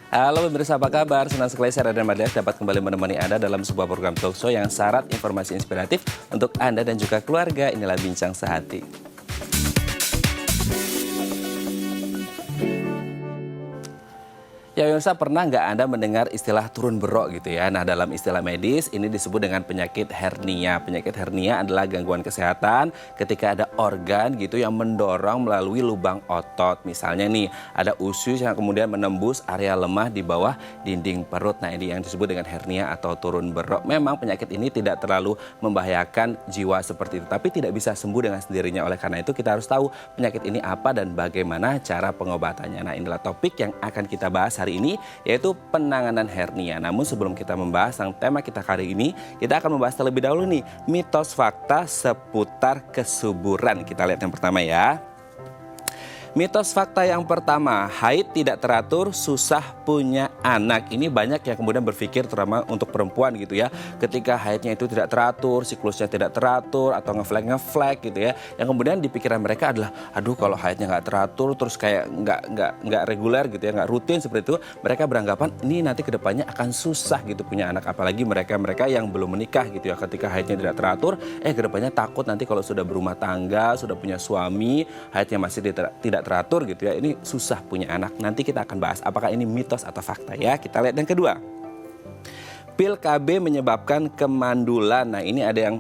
Halo pemirsa, apa kabar? Senang sekali saya Raden Madias dapat kembali menemani Anda dalam sebuah program talk show yang syarat informasi inspiratif untuk Anda dan juga keluarga. Inilah Bincang Sehati. Ya pemirsa, pernah nggak Anda mendengar istilah turun berok gitu ya? Nah, dalam istilah medis ini disebut dengan penyakit hernia. Penyakit hernia adalah gangguan kesehatan ketika ada organ gitu yang mendorong melalui lubang otot. Misalnya nih, ada usus yang kemudian menembus area lemah di bawah dinding perut. Nah, ini yang disebut dengan hernia atau turun berok. Memang penyakit ini tidak terlalu membahayakan jiwa seperti itu, tapi tidak bisa sembuh dengan sendirinya. Oleh karena itu, kita harus tahu penyakit ini apa dan bagaimana cara pengobatannya. Nah, inilah topik yang akan kita bahas hari ini, yaitu penanganan hernia. Namun sebelum kita membahas tentang tema kita kali ini, kita akan membahas terlebih dahulu nih mitos fakta seputar kesuburan. Kita lihat yang pertama ya. Mitos fakta yang pertama, haid tidak teratur, susah punya anak. Ini banyak yang kemudian berpikir, terutama untuk perempuan gitu ya, ketika haidnya itu tidak teratur, siklusnya tidak teratur, atau ngeflag gitu ya, yang kemudian di pikiran mereka adalah, aduh kalau haidnya nggak teratur, terus kayak nggak reguler gitu ya, nggak rutin seperti itu, mereka beranggapan ini nanti kedepannya akan susah gitu punya anak. Apalagi mereka yang belum menikah gitu ya, ketika haidnya tidak teratur, kedepannya takut nanti kalau sudah berumah tangga, sudah punya suami, haidnya masih tidak teratur gitu ya, ini susah punya anak. Nanti kita akan bahas apakah ini mitos atau fakta ya. Kita lihat yang kedua. Pil KB menyebabkan kemandulan. Nah, ini ada yang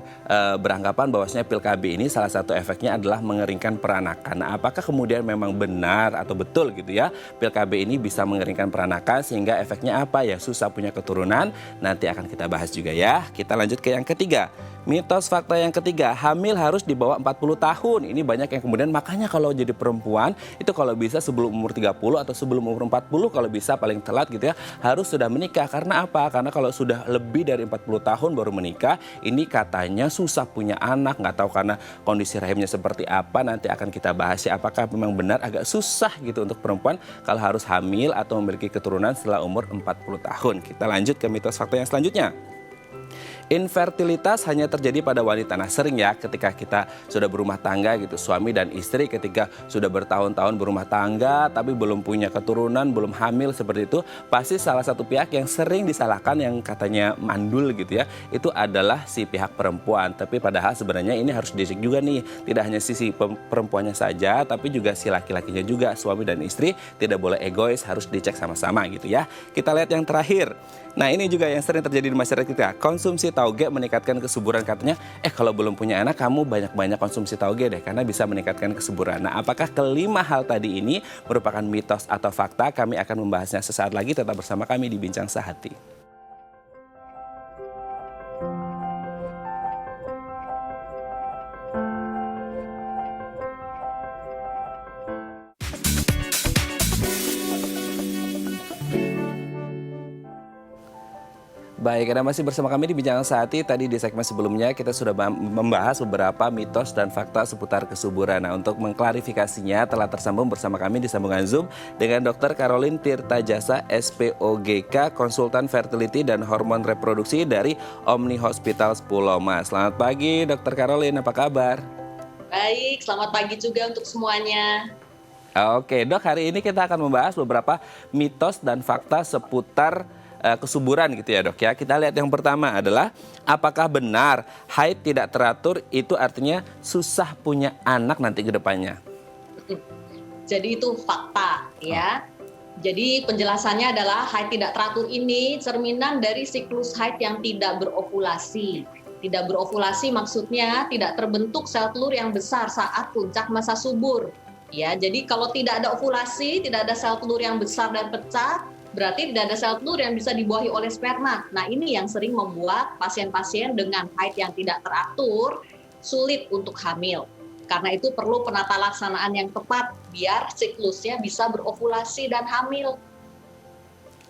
beranggapan bahwasanya pil KB ini salah satu efeknya adalah mengeringkan peranakan. Nah, apakah kemudian memang benar atau betul gitu ya, pil KB ini bisa mengeringkan peranakan sehingga efeknya apa ya, susah punya keturunan? Nanti akan kita bahas juga ya. Kita lanjut ke yang ketiga. Mitos fakta yang ketiga, hamil harus di bawah 40 tahun. Ini banyak yang kemudian, makanya kalau jadi perempuan itu kalau bisa sebelum umur 30 atau sebelum umur 40, kalau bisa paling telat gitu ya, harus sudah menikah. Karena apa? Karena kalau sudah lebih dari 40 tahun baru menikah, ini katanya susah punya anak. Nggak tahu karena kondisi rahimnya seperti apa, nanti akan kita bahas ya, apakah memang benar agak susah gitu untuk perempuan kalau harus hamil atau memiliki keturunan setelah umur 40 tahun. Kita lanjut ke mitos fakta yang selanjutnya. Infertilitas hanya terjadi pada wanita. Nah, sering ya ketika kita sudah berumah tangga gitu, suami dan istri ketika sudah bertahun-tahun berumah tangga tapi belum punya keturunan, belum hamil seperti itu, pasti salah satu pihak yang sering disalahkan yang katanya mandul gitu ya, itu adalah si pihak perempuan. Tapi padahal sebenarnya ini harus dicek juga nih, tidak hanya sisi perempuannya saja, tapi juga si laki-lakinya juga, suami dan istri tidak boleh egois, harus dicek sama-sama gitu ya. Kita lihat yang terakhir. Nah, ini juga yang sering terjadi di masyarakat kita. Konsumsi tauge meningkatkan kesuburan, katanya. Kalau belum punya anak, kamu banyak-banyak konsumsi tauge deh, karena bisa meningkatkan kesuburan. Nah, apakah kelima hal tadi ini merupakan mitos atau fakta? Kami akan membahasnya sesaat lagi. Tetap bersama kami di Bincang Sehati. Baik, Anda masih bersama kami di Bincang Sehati. Tadi di segmen sebelumnya kita sudah membahas beberapa mitos dan fakta seputar kesuburan. Nah, untuk mengklarifikasinya telah tersambung bersama kami di sambungan Zoom dengan Dr. Caroline Tirtajasa, SPOGK, konsultan fertility dan hormon reproduksi dari Omni Hospital Pulau Mas. Selamat pagi, Dr. Caroline, apa kabar? Baik, selamat pagi juga untuk semuanya. Oke, Dok, hari ini kita akan membahas beberapa mitos dan fakta seputar kesuburan gitu ya, Dok ya. Kita lihat yang pertama adalah, apakah benar haid tidak teratur itu artinya susah punya anak nanti ke depannya? Jadi itu fakta ya. Jadi penjelasannya adalah haid tidak teratur ini cerminan dari siklus haid yang tidak berovulasi. Tidak berovulasi maksudnya tidak terbentuk sel telur yang besar saat puncak masa subur. Ya, jadi kalau tidak ada ovulasi, tidak ada sel telur yang besar dan pecah, berarti tidak ada sel telur yang bisa dibuahi oleh sperma. Nah, ini yang sering membuat pasien-pasien dengan haid yang tidak teratur sulit untuk hamil. Karena itu perlu penata laksanaan yang tepat biar siklusnya bisa berovulasi dan hamil.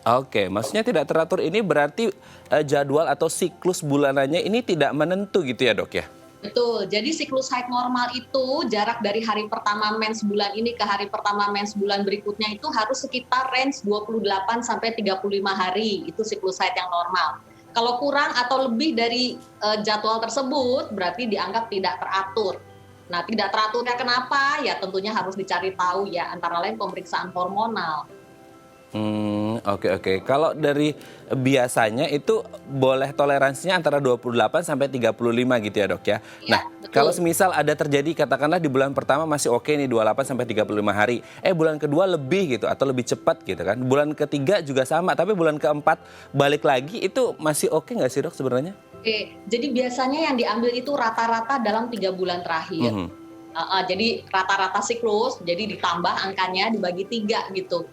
Oke, maksudnya tidak teratur ini berarti jadwal atau siklus bulanannya ini tidak menentu gitu ya, Dok ya? Betul, jadi siklus haid normal itu jarak dari hari pertama mens bulan ini ke hari pertama mens bulan berikutnya itu harus sekitar range 28 sampai 35 hari, itu siklus haid yang normal. Kalau kurang atau lebih dari jadwal tersebut berarti dianggap tidak teratur. Nah, tidak teraturnya kenapa? Ya tentunya harus dicari tahu ya, antara lain pemeriksaan hormonal. Oke. Kalau dari biasanya itu boleh toleransinya antara 28 sampai 35 gitu ya, Dok ya. Ya, Nah, kalau betul. semisal ada terjadi katakanlah di bulan pertama masih oke nih 28 sampai 35 hari. Bulan kedua lebih gitu atau lebih cepat gitu kan. Bulan ketiga juga sama, tapi bulan keempat balik lagi itu masih oke nggak sih, Dok sebenarnya? Oke, jadi biasanya yang diambil itu rata-rata dalam 3 bulan terakhir. Mhm. Jadi rata-rata siklus, jadi ditambah angkanya dibagi 3 gitu.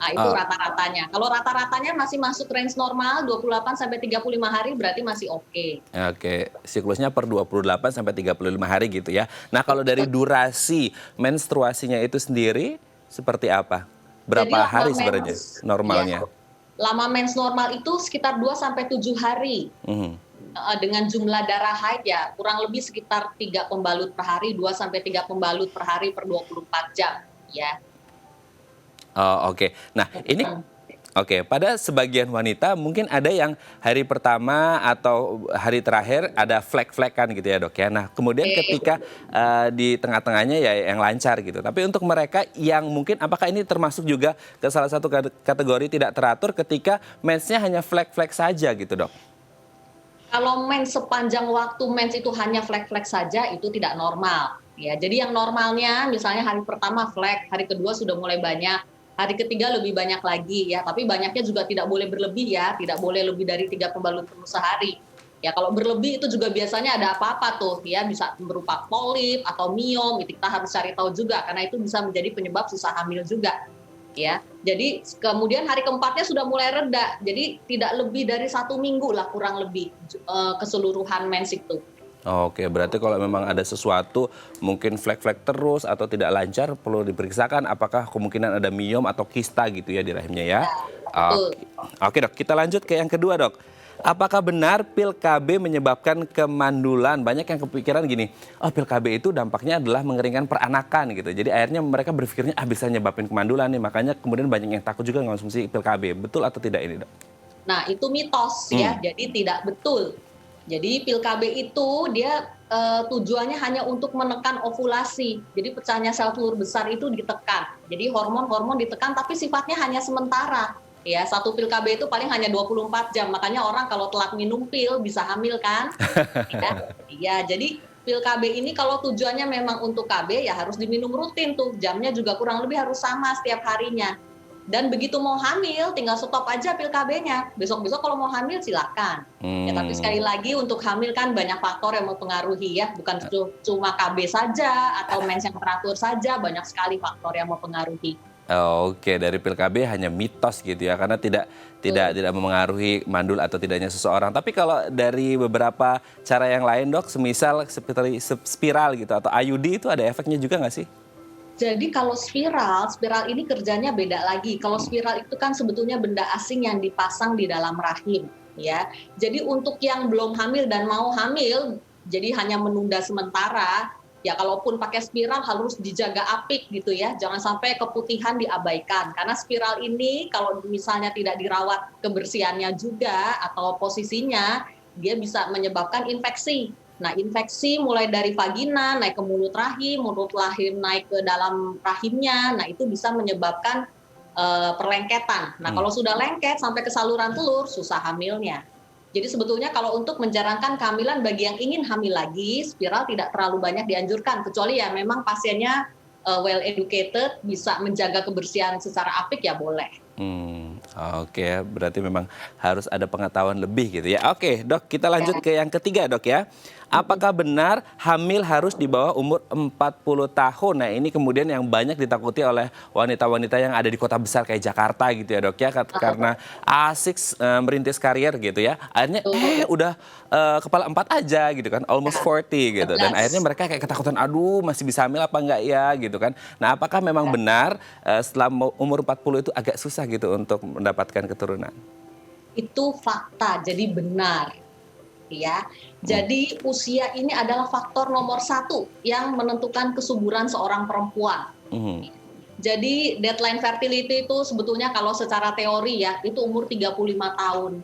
Nah, itu Oh, rata-ratanya. Kalau rata-ratanya masih masuk range normal 28 sampai 35 hari berarti masih oke. oke, siklusnya per 28 sampai 35 hari gitu ya. Nah, kalau dari Betul. durasi menstruasinya itu sendiri seperti apa? Jadi Berapa hari sebenarnya ya, normalnya? lama mens normal itu sekitar 2 sampai 7 hari. Mhm. Dengan jumlah darah haid ya kurang lebih sekitar 3 pembalut per hari, 2 sampai 3 pembalut per hari per 24 jam ya. Oh, oke. Nah, ini oke, pada sebagian wanita mungkin ada yang hari pertama atau hari terakhir ada flek-flek kan gitu ya, Dok ya. Nah, kemudian Oke. ketika di tengah-tengahnya ya yang lancar gitu. Tapi untuk mereka yang mungkin apakah ini termasuk juga ke salah satu kategori tidak teratur ketika mensnya hanya flek-flek saja gitu, Dok? Kalau mens sepanjang waktu mens itu hanya flek-flek saja itu tidak normal ya. Jadi yang normalnya misalnya hari pertama flek, hari kedua sudah mulai banyak, hari ketiga lebih banyak lagi ya. Tapi banyaknya juga tidak boleh berlebih ya, tidak boleh lebih dari 3 pembalut penuh sehari. Ya kalau berlebih itu juga biasanya ada apa-apa tuh ya, bisa berupa polip atau miom, itu kita harus cari tahu juga karena itu bisa menjadi penyebab susah hamil juga. Ya, jadi kemudian hari keempatnya sudah mulai reda, jadi tidak lebih dari 1 minggu lah kurang lebih keseluruhan mens itu. Oke, berarti kalau memang ada sesuatu mungkin flek-flek terus atau tidak lancar perlu diperiksakan apakah kemungkinan ada miom atau kista gitu ya di rahimnya ya. Ya, betul. Oke, oke Dok, kita lanjut ke yang kedua Dok. Apakah benar pil KB menyebabkan kemandulan? Banyak yang kepikiran gini, oh pil KB itu dampaknya adalah mengeringkan peranakan gitu. Jadi akhirnya mereka berpikirnya bisa nyebabin kemandulan nih, makanya kemudian banyak yang takut juga mengonsumsi pil KB. Betul atau tidak ini Dok? Nah, itu mitos ya, jadi tidak betul. Jadi pil KB itu dia tujuannya hanya untuk menekan ovulasi. Jadi pecahnya sel telur besar itu ditekan. Jadi hormon-hormon ditekan tapi sifatnya hanya sementara. Ya, 1 pil KB itu paling hanya 24 jam. Makanya orang kalau telat minum pil bisa hamil kan? Ya. Iya, jadi pil KB ini kalau tujuannya memang untuk KB ya harus diminum rutin tuh. Jamnya juga kurang lebih harus sama setiap harinya. Dan begitu mau hamil, tinggal stop aja pil KB-nya. Besok-besok kalau mau hamil silakan. Ya, tapi sekali lagi untuk hamil kan banyak faktor yang mempengaruhi ya, bukan cuma KB saja atau mens yang teratur saja, banyak sekali faktor yang mempengaruhi. Oke, dari pil KB hanya mitos gitu ya, karena tidak memengaruhi mandul atau tidaknya seseorang. Tapi kalau dari beberapa cara yang lain Dok, semisal seperti spiral gitu atau IUD itu ada efeknya juga nggak sih? Jadi kalau spiral ini kerjanya beda lagi. Kalau spiral itu kan sebetulnya benda asing yang dipasang di dalam rahim, ya. Jadi untuk yang belum hamil dan mau hamil, jadi hanya menunda sementara, ya kalaupun pakai spiral harus dijaga apik gitu ya. Jangan sampai keputihan diabaikan. Karena spiral ini kalau misalnya tidak dirawat kebersihannya juga atau posisinya, dia bisa menyebabkan infeksi. Nah, infeksi mulai dari vagina, naik ke mulut rahim naik ke dalam rahimnya. Nah, itu bisa menyebabkan perlengketan. Nah, kalau sudah lengket sampai ke saluran telur, susah hamilnya. Jadi sebetulnya kalau untuk menjalankan kehamilan bagi yang ingin hamil lagi, spiral tidak terlalu banyak dianjurkan. Kecuali ya memang pasiennya well educated, bisa menjaga kebersihan secara apik ya boleh. Oke, berarti memang harus ada pengetahuan lebih gitu ya. Oke, Dok, kita lanjut ke yang ketiga, Dok ya. Apakah benar hamil harus di bawah umur 40 tahun? Nah, ini kemudian yang banyak ditakuti oleh wanita-wanita yang ada di kota besar kayak Jakarta gitu ya, Dok ya. Karena asik merintis karir gitu ya. Akhirnya udah kepala 4 aja gitu kan, almost 40 gitu. Dan akhirnya mereka kayak ketakutan, aduh masih bisa hamil apa enggak ya gitu kan. Nah, apakah memang benar setelah umur 40 itu agak susah gitu untuk mendapatkan keturunan? Itu fakta, jadi benar. Ya, jadi usia ini adalah faktor nomor 1 yang menentukan kesuburan seorang perempuan. Jadi deadline fertility itu sebetulnya kalau secara teori ya itu umur 35 tahun.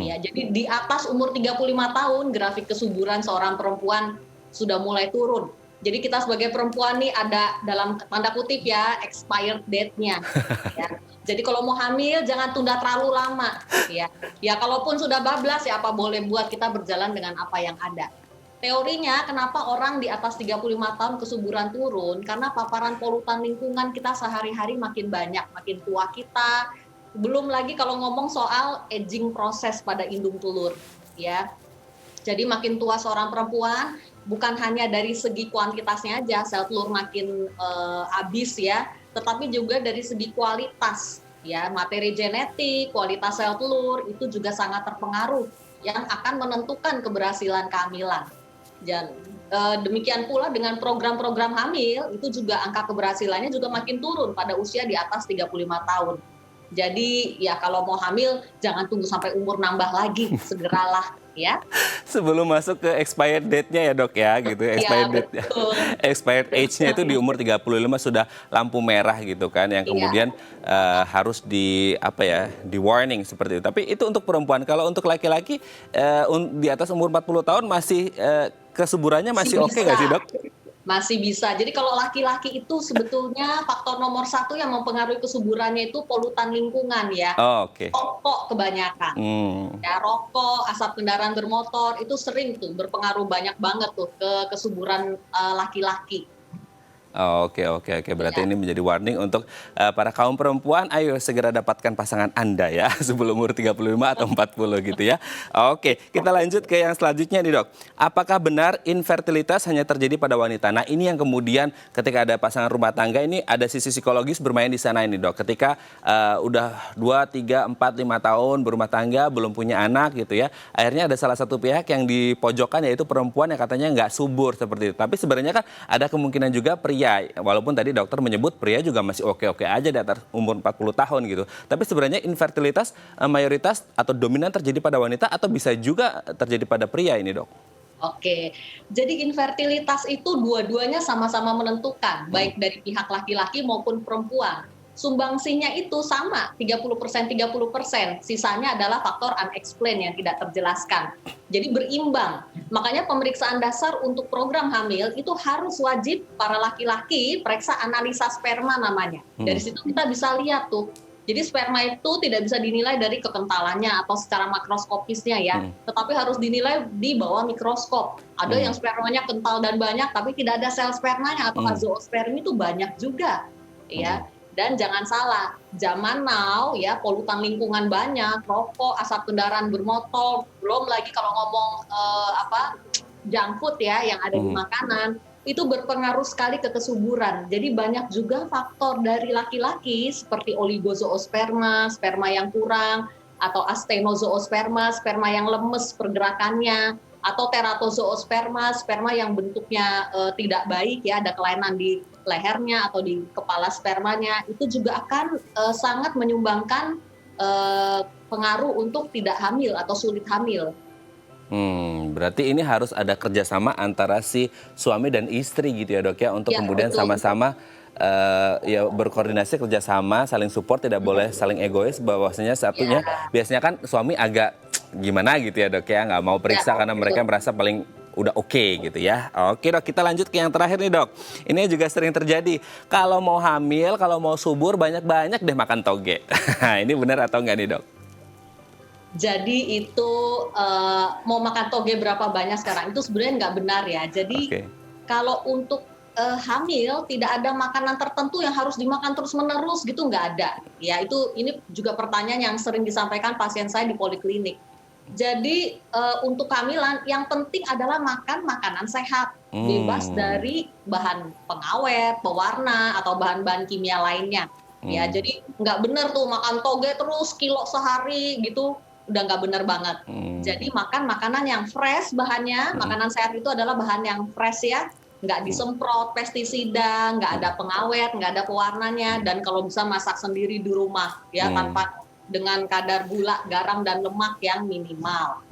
Ya, jadi di atas umur 35 tahun grafik kesuburan seorang perempuan sudah mulai turun. Jadi kita sebagai perempuan nih ada dalam tanda kutip ya expired date-nya. Ya. Jadi kalau mau hamil jangan tunda terlalu lama ya. Ya kalaupun sudah bablas ya apa boleh buat, kita berjalan dengan apa yang ada. Teorinya kenapa orang di atas 35 tahun kesuburan turun? Karena paparan polutan lingkungan kita sehari-hari makin banyak, makin tua kita. Belum lagi kalau ngomong soal aging proses pada indung telur ya. Jadi makin tua seorang perempuan, bukan hanya dari segi kuantitasnya aja sel telur makin habis ya, tetapi juga dari segi kualitas ya, materi genetik, kualitas sel telur itu juga sangat terpengaruh yang akan menentukan keberhasilan kehamilan. Dan demikian pula dengan program-program hamil itu juga angka keberhasilannya juga makin turun pada usia di atas 35 tahun. Jadi ya kalau mau hamil jangan tunggu sampai umur nambah lagi, segeralah ya. Sebelum masuk ke expired date-nya ya dok ya gitu. Expired date, expired age-nya itu di umur 35 sudah lampu merah gitu kan, yang kemudian harus di warning seperti itu. Tapi itu untuk perempuan. Kalau untuk laki-laki di atas umur 40 tahun masih kesuburannya masih oke nggak sih dok? Masih bisa. Jadi kalau laki-laki itu sebetulnya faktor nomor 1 yang mempengaruhi kesuburannya itu polutan lingkungan ya. Rokok kebanyakan. Ya, rokok, asap kendaraan bermotor itu sering tuh berpengaruh banyak banget tuh ke kesuburan laki-laki. Oke. Berarti ini menjadi warning untuk para kaum perempuan, ayo segera dapatkan pasangan Anda ya sebelum umur 35 atau 40 gitu ya. Oke, kita lanjut ke yang selanjutnya nih dok. Apakah benar infertilitas hanya terjadi pada wanita? Nah ini yang kemudian ketika ada pasangan rumah tangga ini ada sisi psikologis bermain di sana ini dok. Ketika udah 2, 3, 4, 5 tahun berumah tangga, belum punya anak gitu ya. Akhirnya ada salah satu pihak yang dipojokkan yaitu perempuan yang katanya nggak subur seperti itu. Tapi sebenarnya kan ada kemungkinan juga pria. Walaupun tadi dokter menyebut pria juga masih oke-oke aja di atas umur 40 tahun gitu. Tapi sebenarnya infertilitas mayoritas atau dominan terjadi pada wanita atau bisa juga terjadi pada pria ini dok? Oke, jadi infertilitas itu dua-duanya sama-sama menentukan, baik dari pihak laki-laki maupun perempuan. Sumbangsinya itu sama, 30%, 30%. Sisanya adalah faktor unexplained yang tidak terjelaskan. Jadi berimbang. Makanya pemeriksaan dasar untuk program hamil itu harus wajib para laki-laki periksa analisa sperma namanya. Dari situ kita bisa lihat tuh. Jadi sperma itu tidak bisa dinilai dari kekentalannya atau secara makroskopisnya ya, tetapi harus dinilai di bawah mikroskop. Ada yang spermanya kental dan banyak, tapi tidak ada sel spermanya atau azoospermi itu banyak juga, ya. Dan jangan salah, zaman now ya polutan lingkungan banyak, rokok, asap kendaraan bermotor, belum lagi kalau ngomong junk food ya yang ada di makanan, itu berpengaruh sekali ke kesuburan. Jadi banyak juga faktor dari laki-laki seperti oligozoosperma, sperma yang kurang, atau astenozoosperma, sperma yang lemes pergerakannya, atau teratozoosperma, sperma yang bentuknya tidak baik ya, ada kelainan di lehernya atau di kepala spermanya, itu juga akan sangat menyumbangkan pengaruh untuk tidak hamil atau sulit hamil. Berarti ini harus ada kerjasama antara si suami dan istri gitu ya dok ya, untuk kemudian sama-sama berkoordinasi, kerjasama, saling support, tidak boleh saling egois. Bahwasanya satunya biasanya kan suami agak gimana gitu ya dok ya, nggak mau periksa karena mereka merasa paling udah oke gitu ya. Oke dok, kita lanjut ke yang terakhir nih dok. Ini juga sering terjadi. Kalau mau hamil, kalau mau subur, banyak-banyak deh makan toge. Ini benar atau enggak nih dok? Jadi itu mau makan toge berapa banyak sekarang, itu sebenarnya nggak benar ya. Jadi kalau untuk hamil tidak ada makanan tertentu yang harus dimakan terus-menerus gitu, nggak ada. Ya ini juga pertanyaan yang sering disampaikan pasien saya di poliklinik. Jadi untuk kehamilan yang penting adalah makan makanan sehat, bebas dari bahan pengawet, pewarna atau bahan-bahan kimia lainnya. Ya, jadi nggak benar tuh makan toge terus kilo sehari gitu, udah nggak benar banget. Jadi makan makanan yang fresh bahannya, makanan sehat itu adalah bahan yang fresh ya, nggak disemprot pestisida, nggak ada pengawet, nggak ada pewarnanya, dan kalau bisa masak sendiri di rumah ya, tanpa dengan kadar gula, garam, dan lemak yang minimal.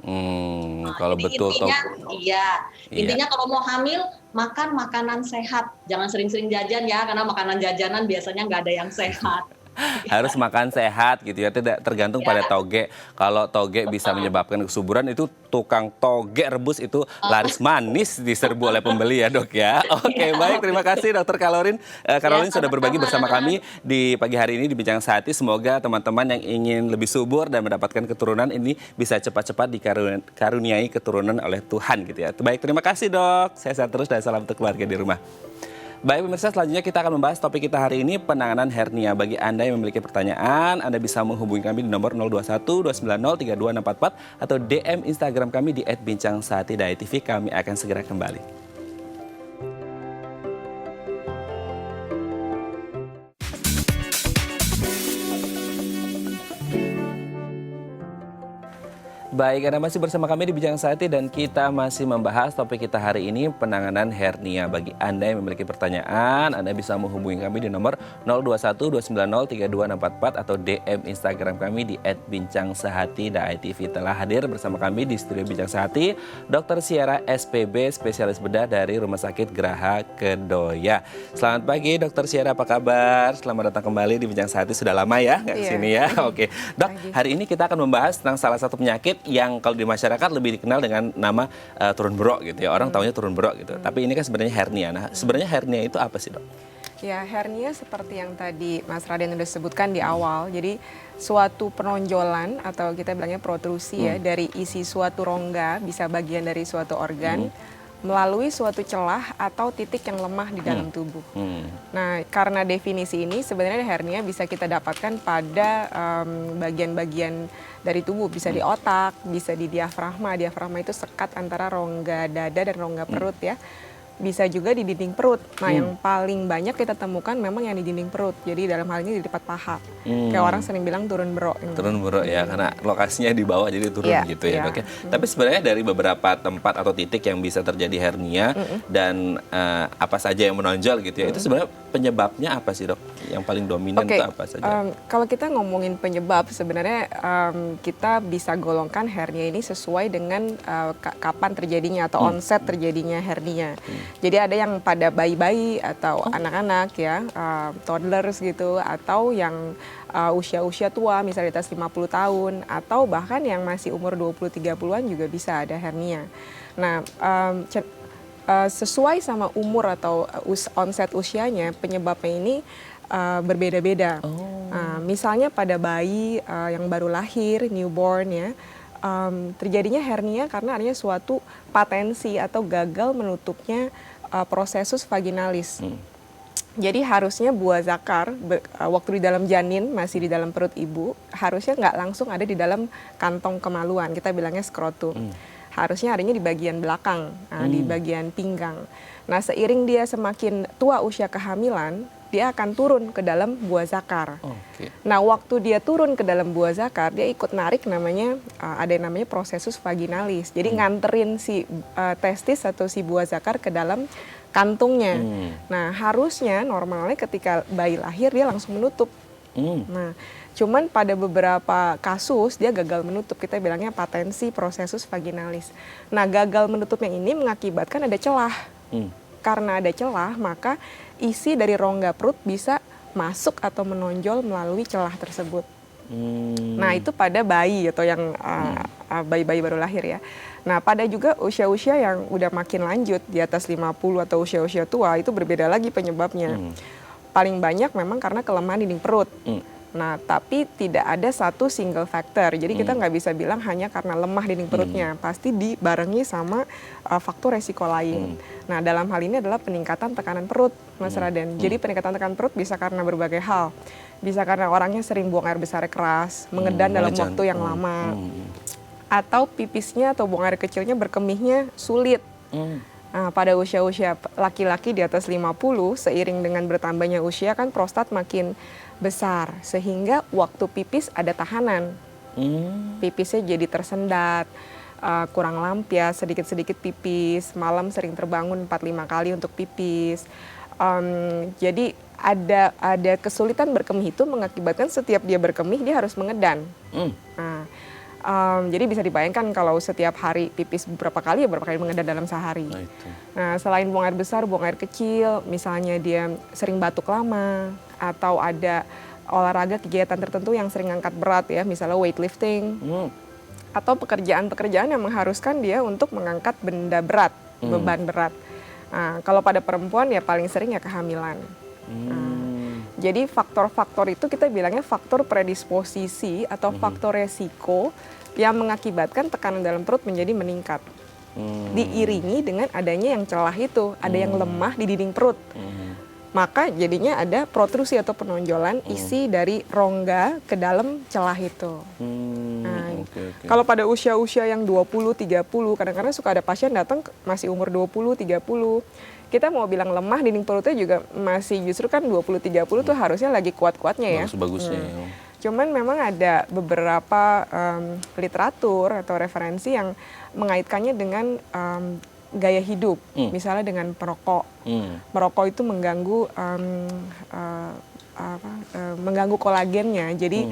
Kalau betul intinya, intinya kalau mau hamil, makan makanan sehat. Jangan sering-sering jajan ya, karena makanan jajanan biasanya nggak ada yang sehat. Harus makan sehat gitu ya, tidak tergantung pada toge. Kalau toge bisa menyebabkan kesuburan, itu tukang toge rebus itu laris manis diserbu oleh pembeli ya dok ya. Oke, baik, terima kasih dokter Caroline. Caroline sudah berbagi bersama kami di pagi hari ini di Bincang Sehati. Semoga teman-teman yang ingin lebih subur dan mendapatkan keturunan ini bisa cepat-cepat dikaruniai keturunan oleh Tuhan gitu ya. Baik, terima kasih dok. Sehat terus dan salam untuk keluarga di rumah. Baik pemirsa, selanjutnya kita akan membahas topik kita hari ini, penanganan hernia. Bagi Anda yang memiliki pertanyaan, Anda bisa menghubungi kami di nomor 021 290 32644 atau DM Instagram kami di @bincangsehati.tv. Kami akan segera kembali. Baik, Anda masih bersama kami di Bincang Sehati dan kita masih membahas topik kita hari ini, penanganan hernia. Bagi Anda yang memiliki pertanyaan, Anda bisa menghubungi kami di nomor 021 290 32644 atau DM Instagram kami di @bincangsehati.tv. Telah hadir bersama kami di studio Bincang Sehati, Dr. Siara SPB, spesialis bedah dari Rumah Sakit Graha Kedoya. Selamat pagi Dr. Siara, apa kabar? Selamat datang kembali di Bincang Sehati. Sudah lama ya nggak kesini ya? Oke, Dok, hari ini kita akan membahas tentang salah satu penyakit yang kalau di masyarakat lebih dikenal dengan nama turun berok gitu ya. Orang taunya turun berok gitu. Tapi ini kan sebenarnya hernia. Nah, sebenarnya hernia itu apa sih, Dok? Ya, hernia seperti yang tadi Mas Raden sudah sebutkan di awal. Jadi suatu penonjolan atau kita bilangnya protrusi ya dari isi suatu rongga, bisa bagian dari suatu organ melalui suatu celah atau titik yang lemah di dalam tubuh. Nah, karena definisi ini sebenarnya hernia bisa kita dapatkan pada bagian-bagian dari tubuh, bisa di otak, bisa di diafragma. Diafragma itu sekat antara rongga dada dan rongga perut ya. Bisa juga di dinding perut. Nah, yang paling banyak kita temukan memang yang di dinding perut. Jadi dalam hal ini di dekat paha. Kayak orang sering bilang turun berok. Turun berok ya, karena lokasinya di bawah jadi turun gitu ya, Dok ya. Tapi sebenarnya dari beberapa tempat atau titik yang bisa terjadi hernia dan apa saja yang menonjol gitu ya, itu sebenarnya penyebabnya apa sih, Dok? Yang paling dominan itu apa saja? Kalau kita ngomongin penyebab, sebenarnya kita bisa golongkan hernia ini sesuai dengan kapan terjadinya atau onset terjadinya hernia. Jadi ada yang pada bayi-bayi atau anak-anak ya, toddlers gitu, atau yang usia-usia tua, misalnya di atas 50 tahun, atau bahkan yang masih umur 20-30-an juga bisa ada hernia. Nah, sesuai sama umur atau onset usianya, penyebabnya ini berbeda-beda. Misalnya pada bayi yang baru lahir, newborn ya, terjadinya hernia karena adanya suatu patensi atau gagal menutupnya prosesus vaginalis. Jadi harusnya buah zakar waktu di dalam janin, masih di dalam perut ibu, harusnya nggak langsung ada di dalam kantong kemaluan, kita bilangnya skrotum. Harusnya adanya di bagian belakang, di bagian pinggang. Nah, seiring dia semakin tua usia kehamilan, dia akan turun ke dalam buah zakar. Nah, waktu dia turun ke dalam buah zakar, dia ikut narik namanya, ada yang namanya prosesus vaginalis. Jadi nganterin si testis atau si buah zakar ke dalam kantungnya. Nah, harusnya normalnya ketika bayi lahir dia langsung menutup. Nah, cuman pada beberapa kasus dia gagal menutup, kita bilangnya patensi prosesus vaginalis. Nah, gagal menutupnya ini mengakibatkan ada celah. Karena ada celah, maka isi dari rongga perut bisa masuk atau menonjol melalui celah tersebut. Nah, itu pada bayi atau yang bayi-bayi baru lahir ya. Nah, pada juga usia-usia yang udah makin lanjut, di atas 50 atau usia-usia tua, itu berbeda lagi penyebabnya. Paling banyak memang karena kelemahan dinding perut. Nah, tapi tidak ada satu single factor. Jadi kita nggak bisa bilang hanya karena lemah dinding perutnya. Pasti dibarengi sama faktor resiko lain. Nah, dalam hal ini adalah peningkatan tekanan perut, Mas Raden. Jadi peningkatan tekanan perut bisa karena berbagai hal. Bisa karena orangnya sering buang air besar keras, mengedan dalam waktu yang lama. Atau pipisnya atau buang air kecilnya berkemihnya sulit. Nah, pada usia-usia laki-laki di atas 50, seiring dengan bertambahnya usia kan prostat makin besar, sehingga waktu pipis ada tahanan. Pipisnya jadi tersendat, kurang lampias, sedikit-sedikit pipis, malam sering terbangun 4-5 kali untuk pipis. Jadi ada kesulitan berkemih itu mengakibatkan setiap dia berkemih dia harus mengedan. Jadi bisa dibayangkan kalau setiap hari pipis beberapa kali, ya berapa kali mengedan dalam sehari. Nah, selain buang air besar, buang air kecil, misalnya dia sering batuk lama, atau ada olahraga kegiatan tertentu yang sering angkat berat ya, misalnya weightlifting, atau pekerjaan-pekerjaan yang mengharuskan dia untuk mengangkat benda berat, beban berat. Nah, kalau pada perempuan ya paling sering ya kehamilan. Jadi faktor-faktor itu kita bilangnya faktor predisposisi atau faktor resiko yang mengakibatkan tekanan dalam perut menjadi meningkat. Diiringi dengan adanya yang celah itu, ada yang lemah di dinding perut. Maka jadinya ada protrusi atau penonjolan isi dari rongga ke dalam celah itu. Kalau pada usia-usia yang 20-30, kadang-kadang suka ada pasien datang masih umur 20-30. Kita mau bilang lemah, dinding perutnya juga masih justru kan 20-30 tuh harusnya lagi kuat-kuatnya ya. Bagus-bagusnya. Cuman memang ada beberapa literatur atau referensi yang mengaitkannya dengan gaya hidup, misalnya dengan perokok. Merokok itu mengganggu mengganggu kolagennya, jadi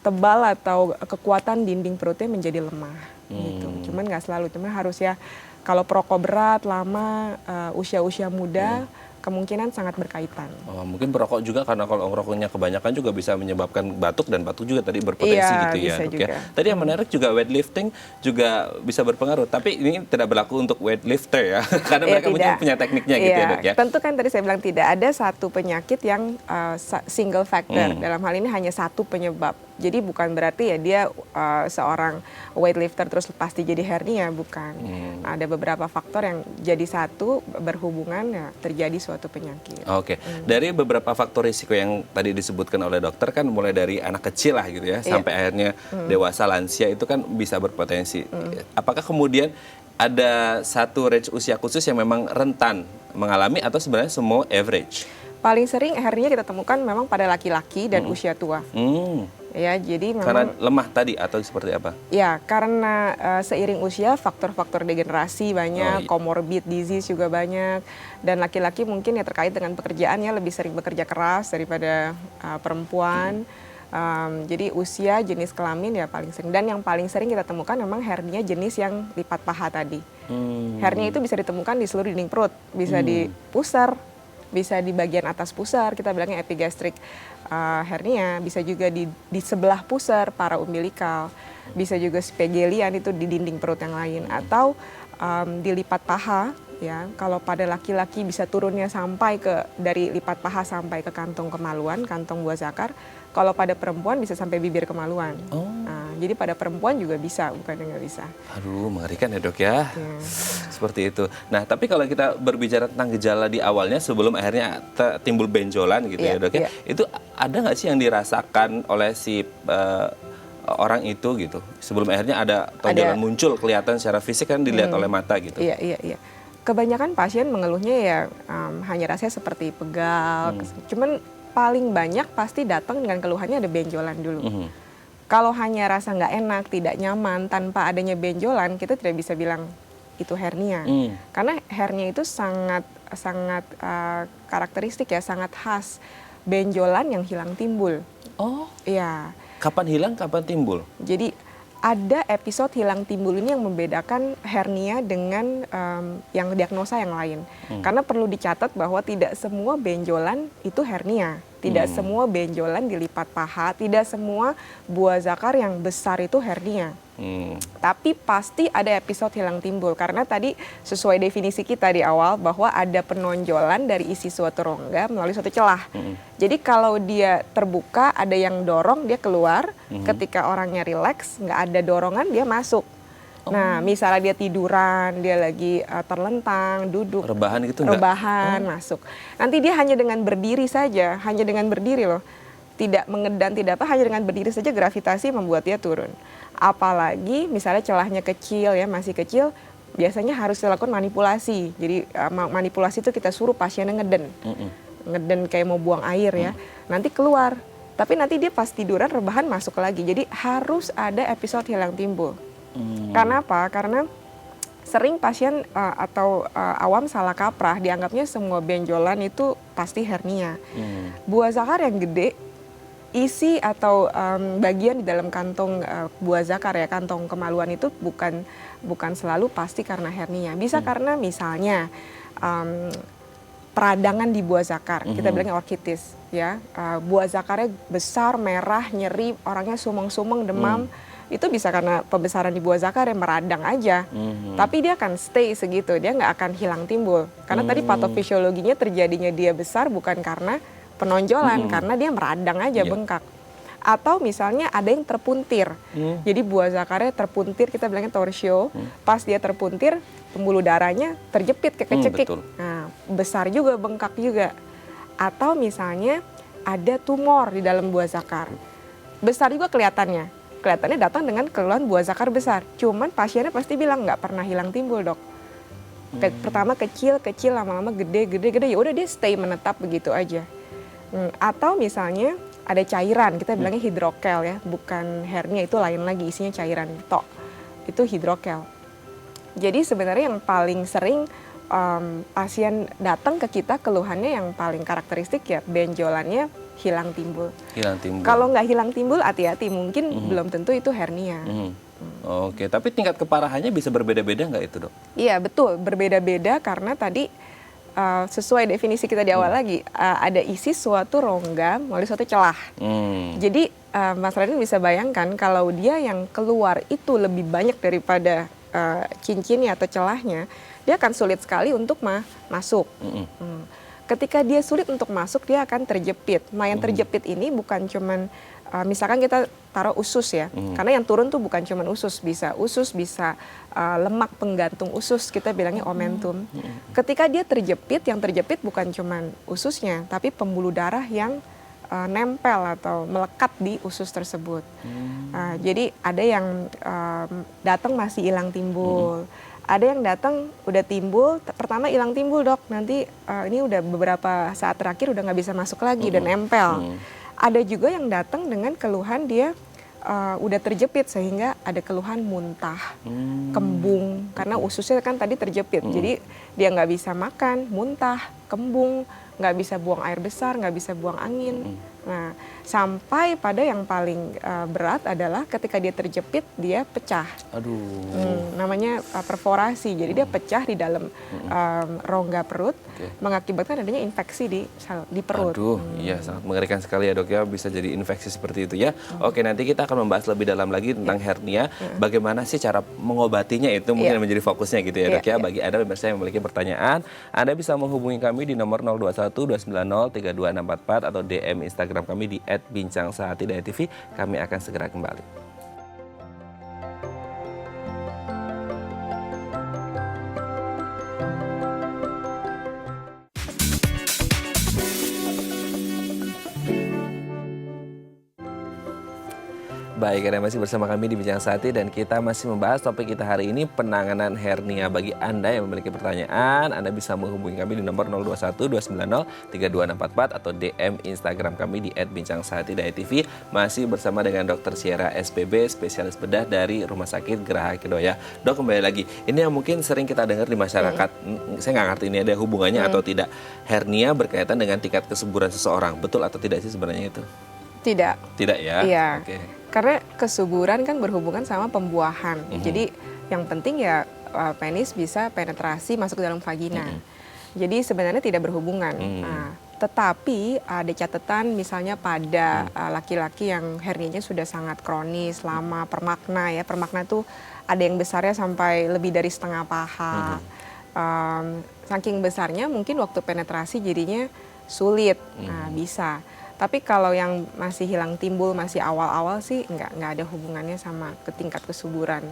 tebal atau kekuatan dinding perutnya menjadi lemah. Gitu. Cuman nggak selalu, cuman harus ya kalau perokok berat lama usia-usia muda kemungkinan sangat berkaitan. Oh, mungkin perokok juga karena kalau rokoknya kebanyakan juga bisa menyebabkan batuk dan batuk juga tadi berpotensi gitu ya. Bisa juga. Ya. Tadi yang menarik juga weightlifting juga bisa berpengaruh. Tapi ini tidak berlaku untuk weightlifter ya, karena mereka punya tekniknya gitu ya dok ya. Tentu kan tadi saya bilang tidak ada satu penyakit yang single factor. Dalam hal ini hanya satu penyebab. Jadi bukan berarti ya dia seorang weightlifter terus pasti jadi hernia, bukan. Nah, ada beberapa faktor yang jadi satu berhubungan ya terjadi suatu penyakit. Oke, dari beberapa faktor risiko yang tadi disebutkan oleh dokter kan mulai dari anak kecil lah gitu ya, sampai akhirnya dewasa lansia itu kan bisa berpotensi. Apakah kemudian ada satu range usia khusus yang memang rentan mengalami atau sebenarnya semua average? Paling sering hernia kita temukan memang pada laki-laki dan usia tua. Ya, jadi memang karena lemah tadi atau seperti apa? Ya, karena seiring usia faktor-faktor degenerasi banyak, comorbid disease juga banyak, dan laki-laki mungkin ya terkait dengan pekerjaannya lebih sering bekerja keras daripada perempuan. Jadi usia, jenis kelamin ya paling sering. Dan yang paling sering kita temukan memang hernia jenis yang lipat paha tadi. Hernia itu bisa ditemukan di seluruh dinding perut, bisa di pusar, bisa di bagian atas pusar, kita bilangnya epigastric hernia, bisa juga di sebelah pusar paraumbilikal, bisa juga spegelian itu di dinding perut yang lain, atau di lipat paha ya. Kalau pada laki-laki bisa turunnya sampai dari lipat paha sampai ke kantong kemaluan, kantong buah zakar. Kalau pada perempuan bisa sampai bibir kemaluan. Nah, jadi pada perempuan juga bisa, bukan nggak bisa. Aduh, mengerikan ya dok ya. Seperti itu. Nah, tapi kalau kita berbicara tentang gejala di awalnya sebelum akhirnya timbul benjolan gitu ya dok ya. Itu ada nggak sih yang dirasakan oleh si orang itu gitu? Sebelum akhirnya ada tonjolan muncul kelihatan secara fisik kan dilihat oleh mata gitu. Iya. Kebanyakan pasien mengeluhnya ya hanya rasanya seperti pegal. Cuman paling banyak pasti datang dengan keluhannya ada benjolan dulu. Kalau hanya rasa nggak enak, tidak nyaman, tanpa adanya benjolan, kita tidak bisa bilang itu hernia. Karena hernia itu sangat karakteristik ya, sangat khas. Benjolan yang hilang timbul. Oh, iya. Kapan hilang, kapan timbul? Jadi ada episode hilang timbul ini yang membedakan hernia dengan yang diagnosa yang lain. Karena perlu dicatat bahwa tidak semua benjolan itu hernia. Tidak semua benjolan di lipat paha, tidak semua buah zakar yang besar itu hernia. Tapi pasti ada episode hilang timbul. Karena tadi sesuai definisi kita di awal bahwa ada penonjolan dari isi suatu rongga melalui suatu celah. Jadi kalau dia terbuka, ada yang dorong, dia keluar. Ketika orangnya rileks, nggak ada dorongan, dia masuk. Nah, misalnya dia tiduran, dia lagi terlentang, duduk, rebahan gitu rebahan, masuk. Nanti dia hanya dengan berdiri saja, hanya dengan berdiri loh, tidak mengedan, tidak apa, hanya dengan berdiri saja gravitasi membuat dia turun. Apalagi misalnya celahnya kecil ya, masih kecil, biasanya harus dilakukan manipulasi. Jadi manipulasi itu kita suruh pasiennya ngeden, ngeden kayak mau buang air ya, nanti keluar. Tapi nanti dia pas tiduran rebahan masuk lagi. Jadi harus ada episode hilang timbul. Karena apa? Karena sering pasien atau awam salah kaprah, dianggapnya semua benjolan itu pasti hernia. Buah zakar yang gede, isi atau bagian di dalam kantong buah zakar ya, kantong kemaluan itu bukan selalu pasti karena hernia. Bisa karena misalnya peradangan di buah zakar, kita bilangnya orkitis, ya. Buah zakarnya besar, merah, nyeri, orangnya sumeng-sumeng, demam. Itu bisa karena pembesaran di buah zakar yang meradang aja. Tapi dia akan stay segitu, dia nggak akan hilang timbul. Karena tadi patofisiologinya terjadinya dia besar bukan karena penonjolan, karena dia meradang aja, bengkak. Atau misalnya ada yang terpuntir. Jadi buah zakarnya terpuntir, kita bilangnya torsio. Pas dia terpuntir, pembuluh darahnya terjepit, kekecekik. Nah, besar juga, bengkak juga. Atau misalnya ada tumor di dalam buah zakar. Besar juga kelihatannya. Kelihatannya datang dengan keluhan buah zakar besar. Cuman pasiennya pasti bilang nggak pernah hilang timbul, dok. Pertama kecil, lama-lama gede. Ya udah dia stay menetap begitu aja. Atau misalnya ada cairan, kita bilangnya hidrokel ya, bukan hernia, itu lain lagi, isinya cairan tok. Itu hidrokel. Jadi sebenarnya yang paling sering pasien datang ke kita keluhannya yang paling karakteristik ya benjolannya hilang timbul. Kalau nggak hilang timbul, hati-hati, mungkin belum tentu itu hernia. Oke, tapi tingkat keparahannya bisa berbeda-beda nggak itu, dok? Iya, betul, berbeda-beda karena tadi sesuai definisi kita di awal lagi, ada isi suatu rongga melalui suatu celah. Jadi Mas Raden bisa bayangkan kalau dia yang keluar itu lebih banyak daripada cincinnya atau celahnya, dia akan sulit sekali untuk masuk. Ketika dia sulit untuk masuk, dia akan terjepit. Nah, yang terjepit ini bukan cuman misalkan kita taruh usus ya, karena yang turun tuh bukan cuman usus, bisa lemak penggantung usus, kita bilangnya omentum. Ketika dia terjepit, yang terjepit bukan cuman ususnya, tapi pembuluh darah yang nempel atau melekat di usus tersebut. Jadi ada yang datang masih hilang timbul. Ada yang datang udah timbul, pertama hilang timbul, dok, nanti ini udah beberapa saat terakhir udah nggak bisa masuk lagi, udah nempel. Ada juga yang datang dengan keluhan dia udah terjepit sehingga ada keluhan muntah, kembung, karena ususnya kan tadi terjepit, jadi dia nggak bisa makan, muntah, kembung, nggak bisa buang air besar, nggak bisa buang angin. Nah, sampai pada yang paling berat adalah ketika dia terjepit, dia pecah. Namanya perforasi. Jadi dia pecah di dalam rongga perut, mengakibatkan adanya infeksi di perut. Iya, sangat mengerikan sekali ya, dok ya, bisa jadi infeksi seperti itu ya. Oke, nanti kita akan membahas lebih dalam lagi tentang hernia. Bagaimana sih cara mengobatinya itu mungkin menjadi fokusnya gitu ya, dok ya. Bagi Anda pemirsa yang memiliki pertanyaan, Anda bisa menghubungi kami di nomor 021-290-32644 atau DM Instagram kami di @bincangsehat.tv. Kami akan segera kembali. Baik, Anda masih bersama kami di Bincang Sehati dan kita masih membahas topik kita hari ini, penanganan hernia. Bagi Anda yang memiliki pertanyaan, Anda bisa menghubungi kami di nomor 021-290-32644 atau DM Instagram kami di @bincangsehat.tv. Masih bersama dengan Dr. Sierra SPB, spesialis bedah dari Rumah Sakit Geraha Kedoya. Dok, kembali lagi, ini yang mungkin sering kita dengar di masyarakat, saya nggak ngerti ini ada hubungannya atau tidak, hernia berkaitan dengan tingkat kesuburan seseorang. Betul atau tidak sih sebenarnya itu? Tidak. Tidak ya? Iya. Karena kesuburan kan berhubungan sama pembuahan. Jadi yang penting ya penis bisa penetrasi masuk ke dalam vagina. Jadi sebenarnya tidak berhubungan. Nah, tetapi ada catatan misalnya pada laki-laki yang hernianya sudah sangat kronis, lama, permakna ya. Permakna itu ada yang besarnya sampai lebih dari setengah paha. Saking besarnya mungkin waktu penetrasi jadinya sulit. Nah, bisa. Tapi kalau yang masih hilang timbul, masih awal-awal sih nggak ada hubungannya sama ke tingkat kesuburan.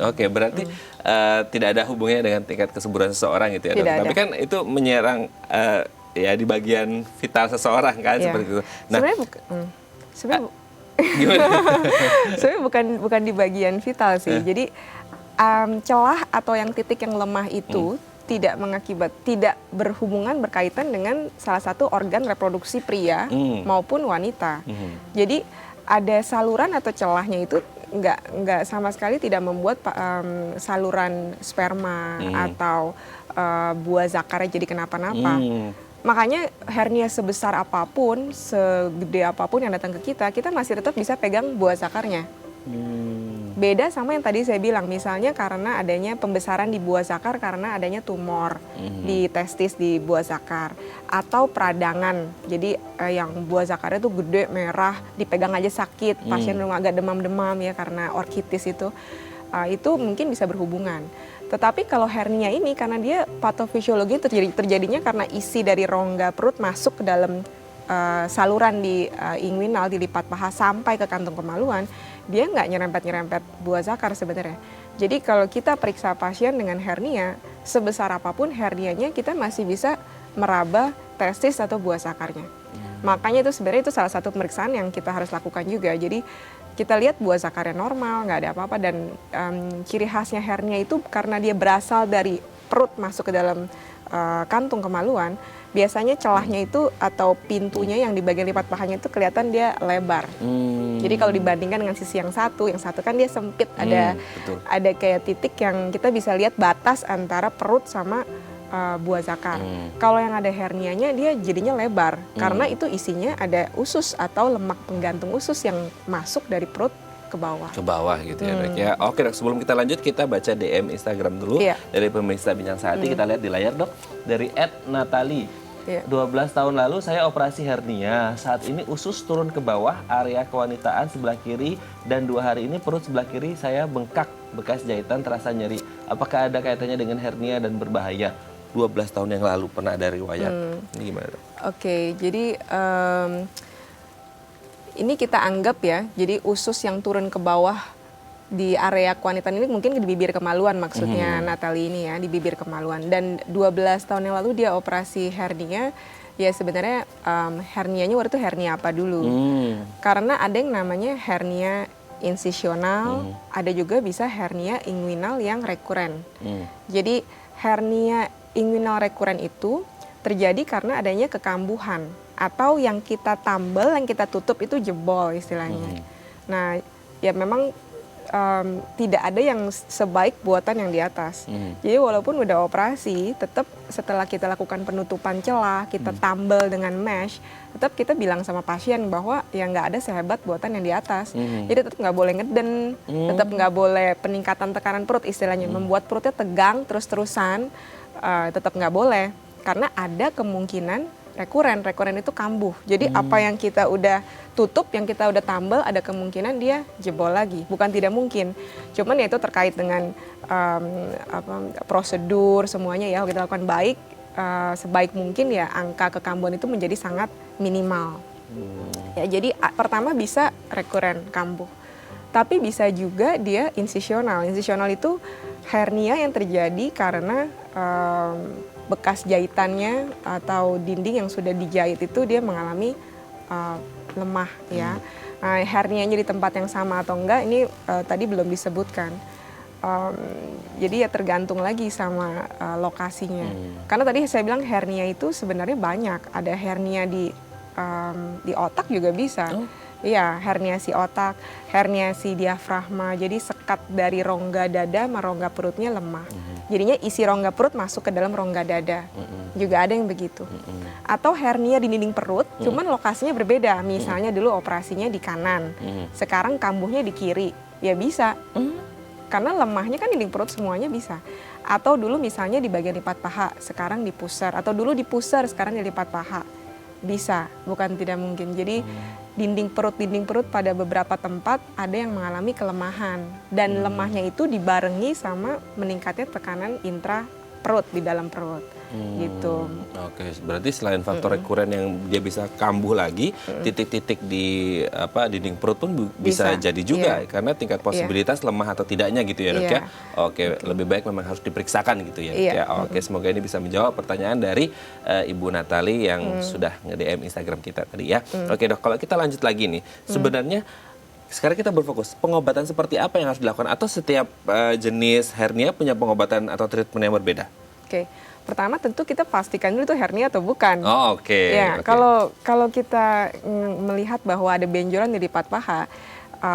Oke, berarti tidak ada hubungannya dengan tingkat kesuburan seseorang gitu ya, dok? Tapi kan itu menyerang ya di bagian vital seseorang kan, seperti itu. Nah, sebenarnya bukan di bagian vital sih. Jadi celah atau yang titik yang lemah itu tidak berhubungan berkaitan dengan salah satu organ reproduksi pria maupun wanita. Jadi ada saluran atau celahnya itu nggak sama sekali tidak membuat saluran sperma atau buah zakarnya jadi kenapa-napa. Makanya hernia sebesar apapun, segede apapun yang datang ke kita masih tetap bisa pegang buah zakarnya. Beda sama yang tadi saya bilang, misalnya karena adanya pembesaran di buah zakar karena adanya tumor di testis di buah zakar, atau peradangan. Jadi yang buah zakarnya tuh gede, merah, dipegang aja sakit, pasien agak demam-demam ya karena orkitis itu mungkin bisa berhubungan. Tetapi kalau hernia ini karena dia patofisiologi terjadinya karena isi dari rongga perut masuk ke dalam saluran di inguinal, di lipat paha sampai ke kantung kemaluan, dia nggak nyerempet-nyerempet buah zakar sebenarnya. Jadi kalau kita periksa pasien dengan hernia, sebesar apapun hernianya kita masih bisa meraba testis atau buah zakarnya. Makanya itu sebenarnya itu salah satu pemeriksaan yang kita harus lakukan juga. Jadi kita lihat buah zakarnya normal, nggak ada apa-apa, dan ciri khasnya hernia itu karena dia berasal dari perut masuk ke dalam kantung kemaluan, biasanya celahnya itu atau pintunya yang di bagian lipat pahanya itu kelihatan dia lebar. Jadi kalau dibandingkan dengan sisi yang satu kan dia sempit, ada kayak titik yang kita bisa lihat batas antara perut sama buah zakar. Kalau yang ada hernianya dia jadinya lebar karena itu isinya ada usus atau lemak penggantung usus yang masuk dari perut ke bawah gitu ya dok ya. Oke dok, sebelum kita lanjut kita baca DM Instagram dulu dari pemirsa Bincang Sehati. Kita lihat di layar dok, dari @natali. 12 tahun lalu saya operasi hernia. Saat ini usus turun ke bawah area kewanitaan sebelah kiri, dan 2 hari ini perut sebelah kiri saya bengkak, bekas jahitan terasa nyeri. Apakah ada kaitannya dengan hernia dan berbahaya? 12 tahun yang lalu pernah ada riwayat. Ini gimana dok? Oke, jadi ini kita anggap ya, jadi usus yang turun ke bawah di area kewanitaan ini mungkin di bibir kemaluan maksudnya Natali ini ya, di bibir kemaluan. Dan 12 tahun yang lalu dia operasi hernia, ya sebenarnya hernianya waktu itu hernia apa dulu. Karena ada yang namanya hernia insisional, ada juga bisa hernia inguinal yang rekuren. Jadi hernia inguinal rekuren itu terjadi karena adanya kekambuhan atau yang kita tambal, yang kita tutup itu jebol istilahnya. Nah, ya memang tidak ada yang sebaik buatan yang di atas. Jadi walaupun udah operasi, tetap setelah kita lakukan penutupan celah, kita tambal dengan mesh, tetap kita bilang sama pasien bahwa ya nggak ada sehebat buatan yang di atas. Jadi tetap nggak boleh ngeden, tetap nggak boleh peningkatan tekanan perut istilahnya, membuat perutnya tegang terus-terusan, tetap nggak boleh. Karena ada kemungkinan rekuren itu kambuh. Jadi apa yang kita udah tutup, yang kita udah tambal, ada kemungkinan dia jebol lagi. Bukan tidak mungkin. Cuman ya itu terkait dengan prosedur semuanya ya, kita lakukan baik, sebaik mungkin ya angka kekambuhan itu menjadi sangat minimal. Ya, jadi pertama bisa rekuren kambuh. Tapi bisa juga dia insisional. Insisional itu hernia yang terjadi karena bekas jahitannya atau dinding yang sudah dijahit itu dia mengalami lemah ya. Nah, hernianya di tempat yang sama atau enggak ini tadi belum disebutkan. Jadi ya tergantung lagi sama lokasinya. Karena tadi saya bilang hernia itu sebenarnya banyak. Ada hernia di otak juga bisa. Iya, herniasi otak, herniasi diafragma, jadi sekat dari rongga dada sama rongga perutnya lemah. Jadinya isi rongga perut masuk ke dalam rongga dada. Juga ada yang begitu. Atau hernia di dinding perut, cuman lokasinya berbeda. Misalnya dulu operasinya di kanan, sekarang kambuhnya di kiri. Ya bisa. Karena lemahnya kan dinding perut semuanya bisa. Atau dulu misalnya di bagian lipat paha, sekarang di pusar. Atau dulu di pusar, sekarang di lipat paha. Bisa, bukan tidak mungkin. Jadi dinding perut pada beberapa tempat ada yang mengalami kelemahan. Dan lemahnya itu dibarengi sama meningkatnya tekanan intra perut, di dalam perut. Gitu. Oke, berarti selain faktor rekuren yang dia bisa kambuh lagi, titik-titik di dinding perut pun bisa jadi juga, karena tingkat posibilitas lemah atau tidaknya gitu ya dok ya. Oke, lebih baik memang harus diperiksakan gitu ya dok ya. Oke, semoga ini bisa menjawab pertanyaan dari Ibu Natali yang sudah nge-DM Instagram kita tadi ya. Oke dok, kalau kita lanjut lagi nih, sebenarnya sekarang kita berfokus pengobatan seperti apa yang harus dilakukan, atau setiap jenis hernia punya pengobatan atau treatment yang berbeda? Oke. Pertama tentu kita pastikan dulu itu hernia atau bukan. Ya, kalau kita melihat bahwa ada benjolan di lipat paha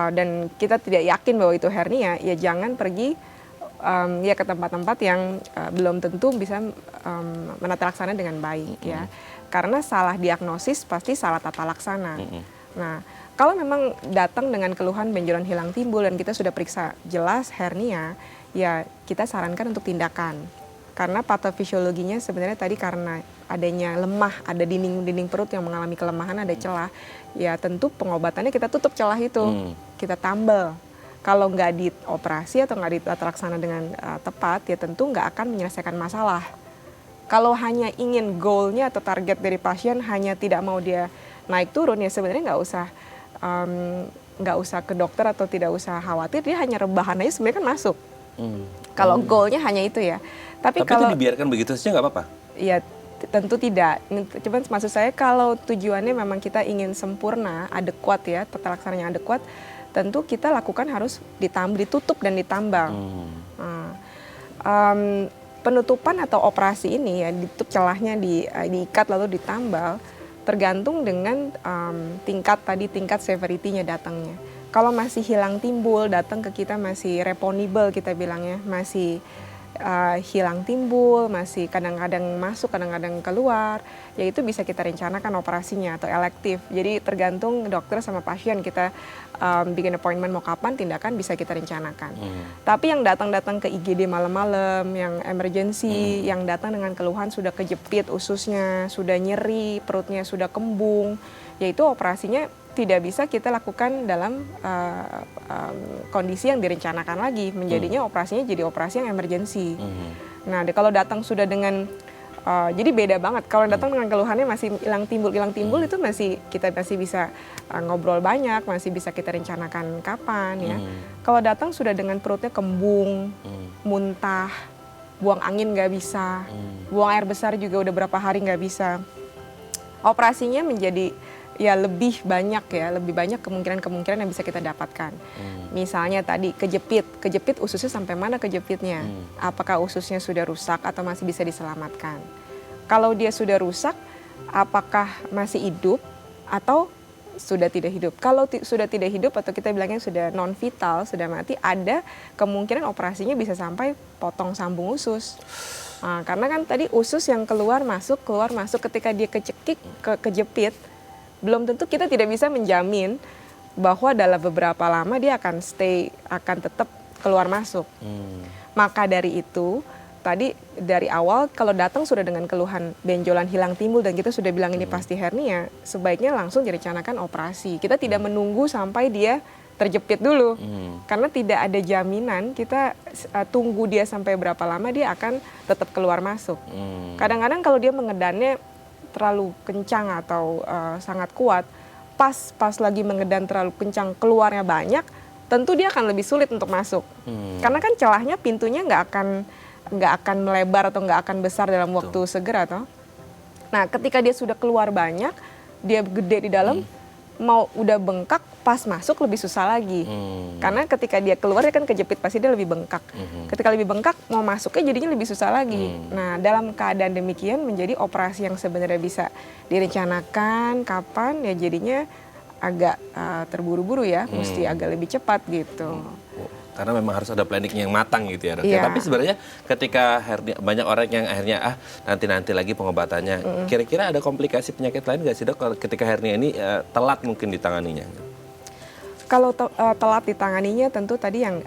dan kita tidak yakin bahwa itu hernia, ya jangan pergi ya ke tempat-tempat yang belum tentu bisa menata laksana dengan baik ya. Karena salah diagnosis pasti salah tata laksana. Nah, kalau memang datang dengan keluhan benjolan hilang timbul dan kita sudah periksa jelas hernia, ya kita sarankan untuk tindakan. Karena patofisiologinya sebenarnya tadi karena adanya lemah, ada dinding-dinding perut yang mengalami kelemahan, ada celah, ya tentu pengobatannya kita tutup celah itu, kita tambal. Kalau nggak dioperasi atau nggak terlaksana dengan tepat, ya tentu nggak akan menyelesaikan masalah. Kalau hanya ingin goalnya atau target dari pasien hanya tidak mau dia naik turun, ya sebenarnya nggak usah ke dokter atau tidak usah khawatir, dia hanya rebahan aja sebenarnya kan masuk. Kalau goalnya hanya itu ya. Tapi kalau itu dibiarkan begitu saja nggak apa-apa? Ya tentu tidak. Cuman maksud saya kalau tujuannya memang kita ingin sempurna, adekuat ya, tata laksananya adekuat, tentu kita lakukan harus ditutup dan ditambal. Penutupan atau operasi ini ya, ditutup celahnya, diikat lalu ditambal, tergantung dengan tingkat severity-nya datangnya. Kalau masih hilang timbul, datang ke kita masih reponibel kita bilangnya, masih hilang timbul, masih kadang-kadang masuk, kadang-kadang keluar, ya itu bisa kita rencanakan operasinya atau elektif. Jadi tergantung dokter sama pasien, kita bikin appointment mau kapan, tindakan bisa kita rencanakan. Tapi yang datang-datang ke IGD malam-malam, yang emergency, yang datang dengan keluhan sudah kejepit ususnya, sudah nyeri, perutnya sudah kembung, yaitu operasinya tidak bisa kita lakukan dalam kondisi yang direncanakan lagi, menjadinya operasinya jadi operasi yang emergency. Nah, kalau datang sudah dengan jadi beda banget. Kalau datang dengan keluhannya masih hilang timbul itu kita masih bisa ngobrol banyak, masih bisa kita rencanakan kapan ya. Kalau datang sudah dengan perutnya kembung, muntah, buang angin nggak bisa, buang air besar juga udah berapa hari nggak bisa. Operasinya menjadi ya lebih banyak kemungkinan yang bisa kita dapatkan. Misalnya tadi kejepit ususnya sampai mana kejepitnya? Apakah ususnya sudah rusak atau masih bisa diselamatkan? Kalau dia sudah rusak, apakah masih hidup atau sudah tidak hidup? Kalau sudah tidak hidup atau kita bilangnya sudah non vital, sudah mati, ada kemungkinan operasinya bisa sampai potong sambung usus. Nah, karena kan tadi usus yang keluar masuk ketika dia kejepit, belum tentu kita tidak bisa menjamin bahwa dalam beberapa lama dia akan tetap keluar masuk. Maka dari itu, tadi dari awal kalau datang sudah dengan keluhan benjolan hilang timbul dan kita sudah bilang ini pasti hernia, sebaiknya langsung direncanakan operasi. Kita tidak menunggu sampai dia terjepit dulu. Karena tidak ada jaminan kita tunggu dia sampai berapa lama dia akan tetap keluar masuk. Kadang-kadang kalau dia mengedannya terlalu kencang atau sangat kuat, pas lagi mengedan terlalu kencang keluarnya banyak, tentu dia akan lebih sulit untuk masuk. Karena kan celahnya, pintunya nggak akan melebar atau nggak akan besar dalam waktu segera toh. Nah, ketika dia sudah keluar banyak, dia gede di dalam, mau udah bengkak, pas masuk lebih susah lagi. Karena ketika dia keluar dia kan kejepit, pasti dia lebih bengkak. Ketika lebih bengkak, mau masuknya jadinya lebih susah lagi. Nah, dalam keadaan demikian menjadi operasi yang sebenarnya bisa direncanakan kapan, ya jadinya agak terburu-buru ya, mesti agak lebih cepat gitu. Karena memang harus ada planning yang matang gitu ya dok. Iya. Tapi sebenarnya ketika hernia, banyak orang yang akhirnya nanti lagi pengobatannya. Kira-kira ada komplikasi penyakit lain nggak sih dok ketika hernia ini telat mungkin ditanganinya? Kalau telat ditanganinya tentu tadi yang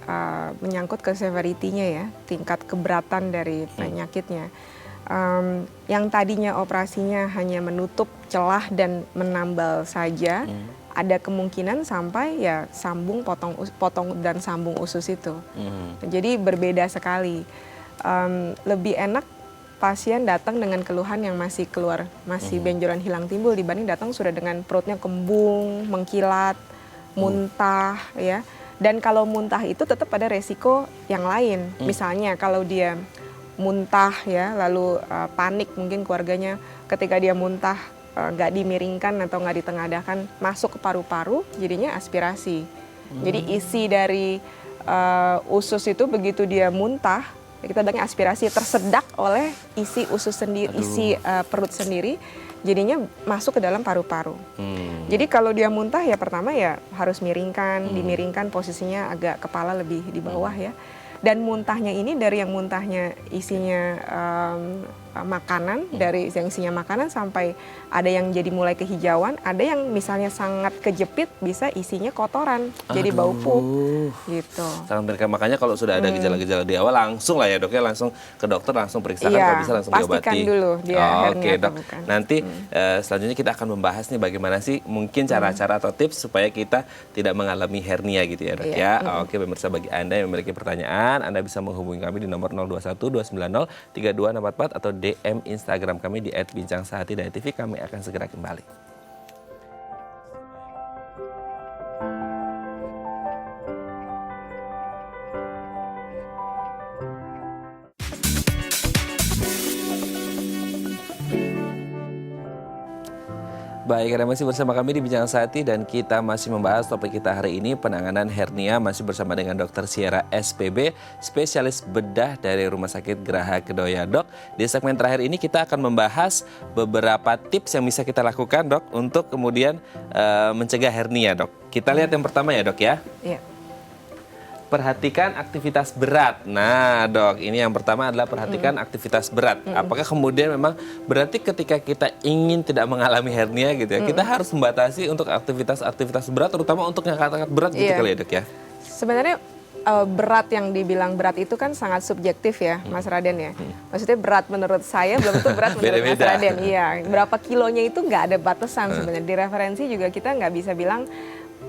menyangkut ke severity-nya ya, tingkat keberatan dari penyakitnya. Yang tadinya operasinya hanya menutup celah dan menambal saja, ada kemungkinan sampai ya potong dan sambung usus itu. Jadi berbeda sekali. Lebih enak pasien datang dengan keluhan yang masih benjolan hilang timbul dibanding datang sudah dengan perutnya kembung, mengkilat, muntah ya. Dan kalau muntah itu tetap ada resiko yang lain. Misalnya kalau dia muntah ya, lalu panik mungkin keluarganya ketika dia muntah, nggak dimiringkan atau nggak ditengadahkan masuk ke paru-paru, jadinya aspirasi. Jadi isi dari usus itu begitu dia muntah, kita bilangnya aspirasi, tersedak oleh isi usus sendiri, isi perut sendiri, jadinya masuk ke dalam paru-paru. Jadi kalau dia muntah ya pertama ya harus dimiringkan posisinya agak kepala lebih di bawah ya. Dan muntahnya ini dari yang muntahnya isinya makanan, dari yang isinya makanan sampai ada yang jadi mulai kehijauan, ada yang misalnya sangat kejepit bisa isinya kotoran, jadi bau pup gitu. Sangat mengerikan. Makanya kalau sudah ada gejala-gejala di awal langsung lah ya dok ya, langsung ke dokter, langsung periksakan, Iya, kalau bisa langsung diobati. pastikan dulu dia hernia Oke atau dok, bukan. nanti selanjutnya kita akan membahas nih bagaimana sih mungkin cara-cara atau tips supaya kita tidak mengalami hernia gitu ya dok Iya. ya. Oke pemirsa, bagi Anda yang memiliki pertanyaan, Anda bisa menghubungi kami di nomor 0212903244 atau DM Instagram kami di @bincang-sehati.tv. Kami akan segera kembali. Baik, Anda masih bersama kami di Bincang Sehati dan kita masih membahas topik kita hari ini, penanganan hernia, masih bersama dengan Dr. Sierra SPB, spesialis bedah dari Rumah Sakit Geraha Kedoya. Dok, di segmen terakhir ini kita akan membahas beberapa tips yang bisa kita lakukan dok untuk kemudian mencegah hernia dok. Kita lihat yang pertama ya dok ya. Iya. Perhatikan aktivitas berat. Nah dok, ini yang pertama adalah perhatikan aktivitas berat. Apakah kemudian memang berarti ketika kita ingin tidak mengalami hernia gitu ya, kita harus membatasi untuk aktivitas berat, terutama untuk yang angkat berat gitu kali ya dok ya? Sebenarnya berat yang dibilang berat itu kan sangat subjektif ya Mas Raden ya. Maksudnya berat menurut saya belum tentu berat menurut Mas Beda-beda. Raden. Iya, berapa kilonya itu nggak ada batasan sebenarnya. Di referensi juga kita nggak bisa bilang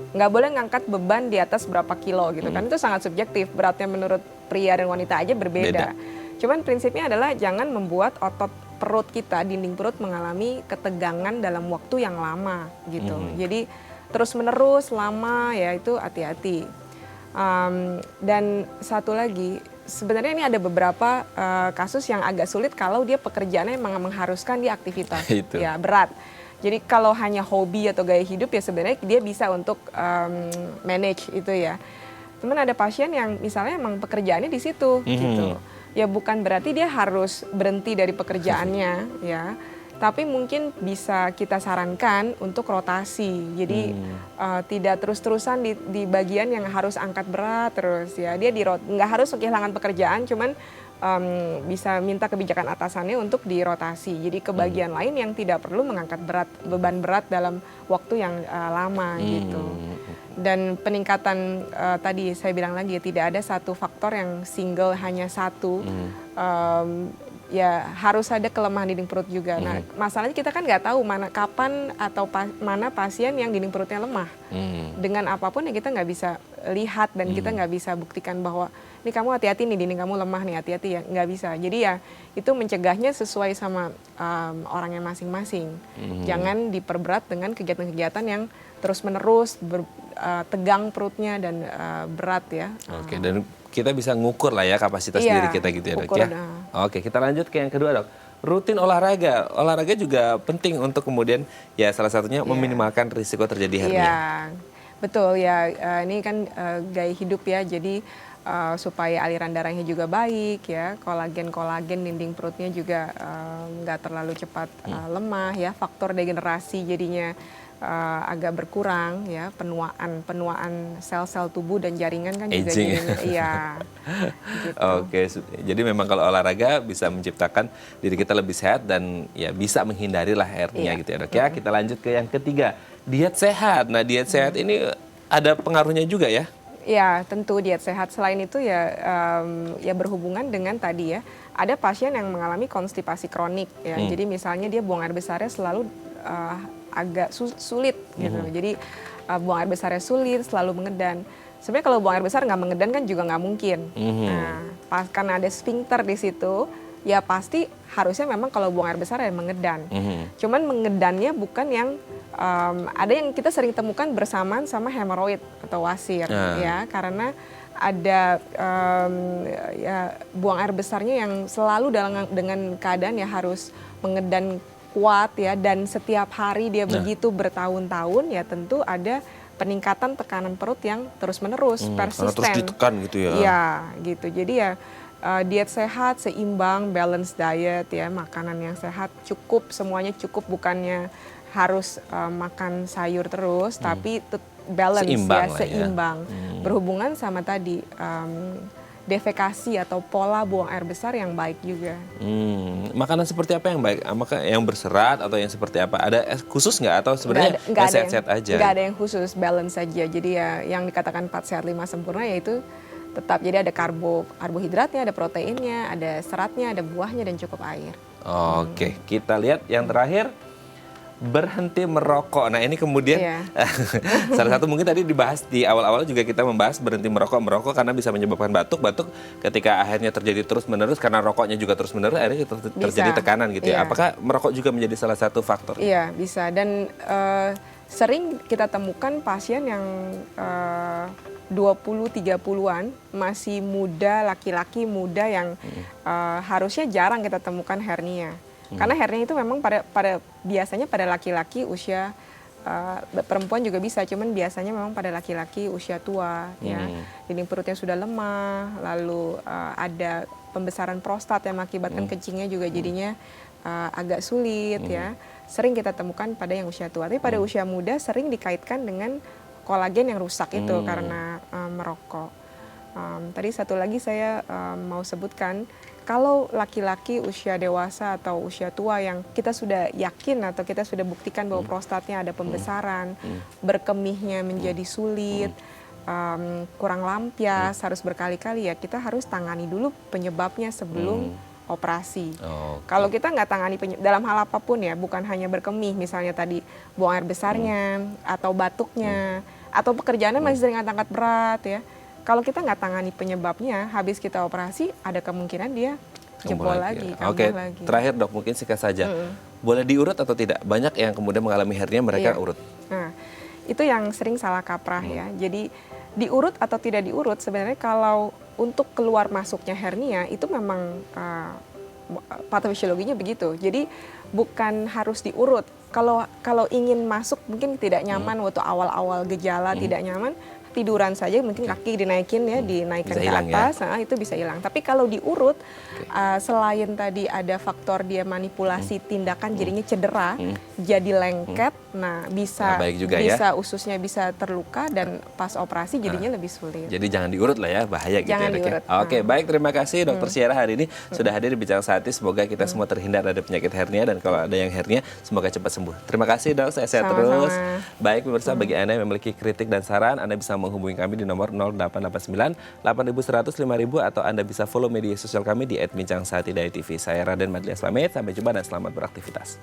nggak boleh ngangkat beban di atas berapa kilo gitu kan, itu sangat subjektif. Beratnya menurut pria dan wanita aja berbeda. Cuman prinsipnya adalah jangan membuat otot perut kita, dinding perut mengalami ketegangan dalam waktu yang lama gitu. Jadi terus menerus lama ya, itu hati-hati. Dan satu lagi, sebenarnya ini ada beberapa kasus yang agak sulit kalau dia pekerjaannya memang mengharuskan dia aktivitas ya berat. Jadi kalau hanya hobi atau gaya hidup ya sebenarnya dia bisa untuk manage itu ya. Cuman ada pasien yang misalnya emang pekerjaannya di situ gitu. Ya bukan berarti dia harus berhenti dari pekerjaannya ya. Tapi mungkin bisa kita sarankan untuk rotasi. Jadi tidak terus-terusan di bagian yang harus angkat berat terus ya. Dia nggak harus kehilangan pekerjaan, cuman bisa minta kebijakan atasannya untuk dirotasi. Jadi ke bagian lain yang tidak perlu mengangkat beban berat dalam waktu yang lama gitu. Dan peningkatan tadi saya bilang lagi, tidak ada satu faktor yang single, hanya satu. Ya harus ada kelemahan dinding perut juga. Nah masalahnya kita kan nggak tahu kapan atau mana pasien yang dinding perutnya lemah. Dengan apapun ya kita nggak bisa lihat dan kita nggak bisa buktikan bahwa ini kamu hati-hati nih, dinding kamu lemah nih, hati-hati ya, nggak bisa. Jadi ya itu mencegahnya sesuai sama orangnya masing-masing. Jangan diperberat dengan kegiatan-kegiatan yang terus-menerus tegang perutnya dan berat ya. Oke, dan kita bisa ngukur lah ya kapasitas diri kita gitu ya dok ya. Oke, kita lanjut ke yang kedua dok. Rutin olahraga. Olahraga juga penting untuk kemudian ya salah satunya meminimalkan risiko terjadi hernia. Iya, betul ya. Ini kan gaya hidup ya, jadi supaya aliran darahnya juga baik ya, kolagen dinding perutnya juga nggak terlalu cepat lemah ya, faktor degenerasi jadinya agak berkurang ya, penuaan sel-sel tubuh dan jaringan kan juga iya. Gitu. Oke, jadi memang kalau olahraga bisa menciptakan diri kita lebih sehat dan ya bisa menghindari lah hernia gitu ya dok ya. Kita lanjut ke yang ketiga, diet sehat. Nah diet sehat ini ada pengaruhnya juga ya? Ya tentu diet sehat. Selain itu ya ya berhubungan dengan tadi ya, ada pasien yang mengalami konstipasi kronik ya. Jadi misalnya dia buang air besarnya selalu agak sulit gitu. Jadi buang air besarnya sulit, selalu mengedan. Sebenarnya kalau buang air besar nggak mengedan kan juga nggak mungkin. Nah, karena ada sphincter di situ, ya pasti harusnya memang kalau buang air besar ya mengedan. Cuman mengedannya bukan yang ada yang kita sering temukan bersamaan sama hemoroid atau wasir ya, karena ada ya buang air besarnya yang selalu dengan keadaan ya harus mengedan kuat ya, dan setiap hari dia begitu bertahun-tahun ya tentu ada peningkatan tekanan perut yang terus-menerus persisten. Terus ditekan gitu ya. Iya gitu. Jadi ya diet sehat, seimbang, balance diet ya, makanan yang sehat cukup, semuanya cukup, bukannya harus makan sayur terus, tapi balance seimbang ya, seimbang. Berhubungan sama tadi defekasi atau pola buang air besar yang baik juga. Makanan seperti apa yang baik? Maka yang berserat atau yang seperti apa? Ada khusus nggak atau sebenarnya yang sehat-sehat aja? Nggak ada yang khusus, balance saja. Jadi ya yang dikatakan 4 sehat 5 sempurna yaitu tetap jadi ada karbohidratnya, ada proteinnya, ada seratnya, ada buahnya dan cukup air. Oke, kita lihat yang terakhir. Berhenti merokok. Nah ini kemudian salah satu mungkin tadi dibahas di awal-awal juga kita membahas berhenti merokok karena bisa menyebabkan batuk ketika akhirnya terjadi terus-menerus karena rokoknya juga terus-menerus akhirnya terjadi tekanan gitu ya. Apakah merokok juga menjadi salah satu faktor? Iya bisa dan sering kita temukan pasien yang 20-30-an masih muda, laki-laki muda yang harusnya jarang kita temukan hernia. Karena hernia itu memang biasanya pada laki-laki usia perempuan juga bisa, cuman biasanya memang pada laki-laki usia tua ya. Dinding perutnya sudah lemah, lalu ada pembesaran prostat yang mengakibatkan kencingnya juga jadinya agak sulit ya. Sering kita temukan pada yang usia tua. Tapi pada usia muda sering dikaitkan dengan kolagen yang rusak itu karena merokok. Tadi satu lagi saya mau sebutkan, kalau laki-laki usia dewasa atau usia tua yang kita sudah yakin atau kita sudah buktikan bahwa prostatnya ada pembesaran, berkemihnya menjadi sulit, kurang lampias, harus berkali-kali ya, kita harus tangani dulu penyebabnya sebelum operasi. Kalau kita nggak tangani dalam hal apapun ya, bukan hanya berkemih, misalnya tadi buang air besarnya, atau batuknya, atau pekerjaannya masih sering angkat berat ya. Kalau kita nggak tangani penyebabnya, habis kita operasi, ada kemungkinan dia jebol lagi, kambuh lagi. Terakhir dok, mungkin singkat saja. Boleh diurut atau tidak? Banyak yang kemudian mengalami hernia, mereka urut. Nah, itu yang sering salah kaprah ya. Jadi diurut atau tidak diurut, sebenarnya kalau untuk keluar masuknya hernia, itu memang patofisiologinya begitu. Jadi bukan harus diurut. Kalau ingin masuk mungkin tidak nyaman waktu awal-awal gejala tidak nyaman, tiduran saja mungkin kaki dinaikin ya, dinaikkan ke atas, itu bisa hilang. Tapi kalau diurut, selain tadi ada faktor dia manipulasi tindakan jadinya cedera, jadi lengket, nah bisa ususnya bisa terluka dan pas operasi jadinya lebih sulit. Jadi jangan diurut lah ya, bahaya gitu jangan ya dok diurut. ya. Oke, baik, terima kasih Dokter Syera hari ini sudah hadir di Bincang Sehati. Semoga kita semua terhindar dari penyakit hernia dan kalau ada yang hernia semoga cepat sembuh. Terima kasih dok, sehat terus. Baik pemirsa, bagi Anda yang memiliki kritik dan saran, Anda bisa menghubungi kami di nomor 0889 8100 5000 atau Anda bisa follow media sosial kami di @bincangsahatidaytv. Saya Raden Madlias pamit, sampai jumpa dan selamat beraktivitas.